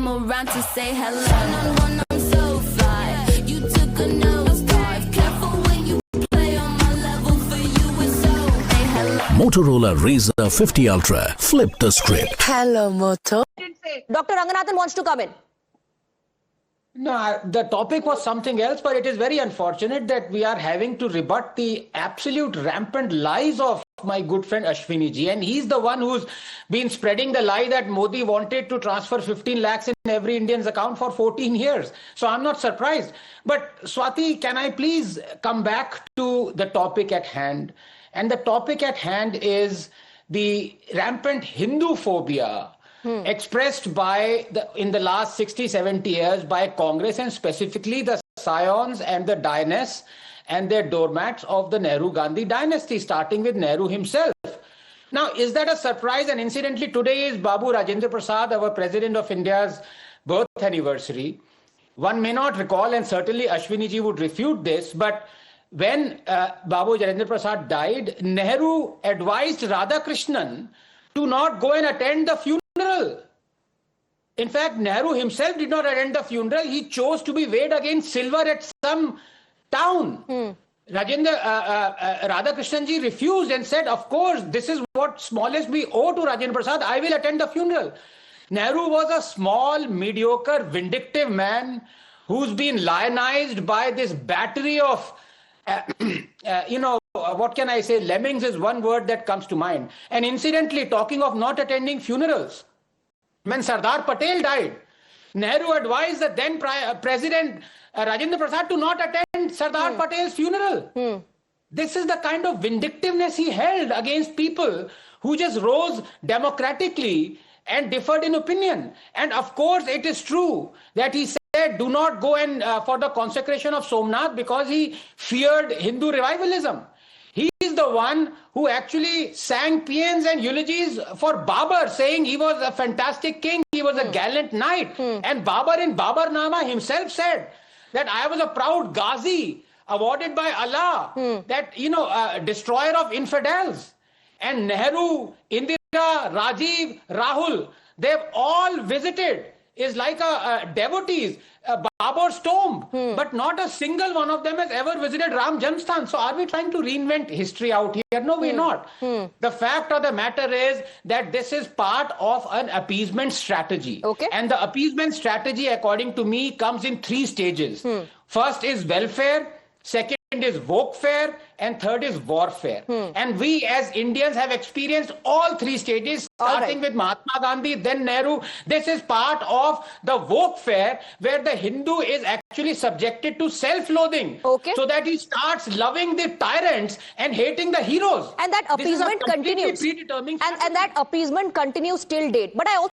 came around to say hello. One, I'm so fly. You took a nosedive. Careful when you play on my level. For you it's so. Hey, hello. Motorola Razr 50 Ultra. Flip the script. Hello, Moto. Dr. Ranganathan wants to come in. No, the topic was something else, but it is very unfortunate that we are having to rebut the absolute rampant lies of my good friend Ashwini ji. And he's the one who's been spreading the lie that Modi wanted to transfer 15 lakhs in every Indian's account for 14 years. So I'm not surprised. But Swati, can I please come back to the topic at hand? And the topic at hand is the rampant Hindu phobia expressed by in the last 60-70 years by Congress, and specifically the scions and the dynasts and their doormats of the Nehru-Gandhi dynasty, starting with Nehru himself. Now, is that a surprise? And incidentally, today is Babu Rajendra Prasad, our President of India's birth anniversary. One may not recall, and certainly Ashwini ji would refute this, but when Babu Rajendra Prasad died, Nehru advised Radhakrishnan to not go and attend the funeral. In fact, Nehru himself did not attend the funeral. He chose to be weighed against silver at some town. Radhakrishnan ji refused and said, of course, this is what smallest we owe to Rajendra Prasad. I will attend the funeral. Nehru was a small, mediocre, vindictive man who's been lionized by this battery of, what can I say? Lemmings is one word that comes to mind. And incidentally, talking of not attending funerals, when Sardar Patel died, Nehru advised the then President Rajendra Prasad to not attend Sardar Patel's funeral. This is the kind of vindictiveness he held against people who just rose democratically and differed in opinion. And of course, it is true that he said, do not go and for the consecration of Somnath, because he feared Hindu revivalism. He is the one who actually sang paeans and eulogies for Babur, saying he was a fantastic king, he was a gallant knight. And Babur in Babarnama himself said that I was a proud Ghazi, awarded by Allah, that, destroyer of infidels. And Nehru, Indira, Rajiv, Rahul, they've all visited, is like a devotees, Babur's tomb, but not a single one of them has ever visited Ram Janmasthan. So are we trying to reinvent history out here? No, we're not. The fact of the matter is that this is part of an appeasement strategy. Okay. And the appeasement strategy, according to me, comes in 3 stages. First is welfare, second is wokefare, and third is warfare. And we as Indians have experienced all 3 stages, starting with Mahatma Gandhi, then Nehru. This is part of the wokefare, where the Hindu is actually subjected to self-loathing, so that he starts loving the tyrants and hating the heroes. And that appeasement continues. Predetermined And that appeasement continues till date. But I also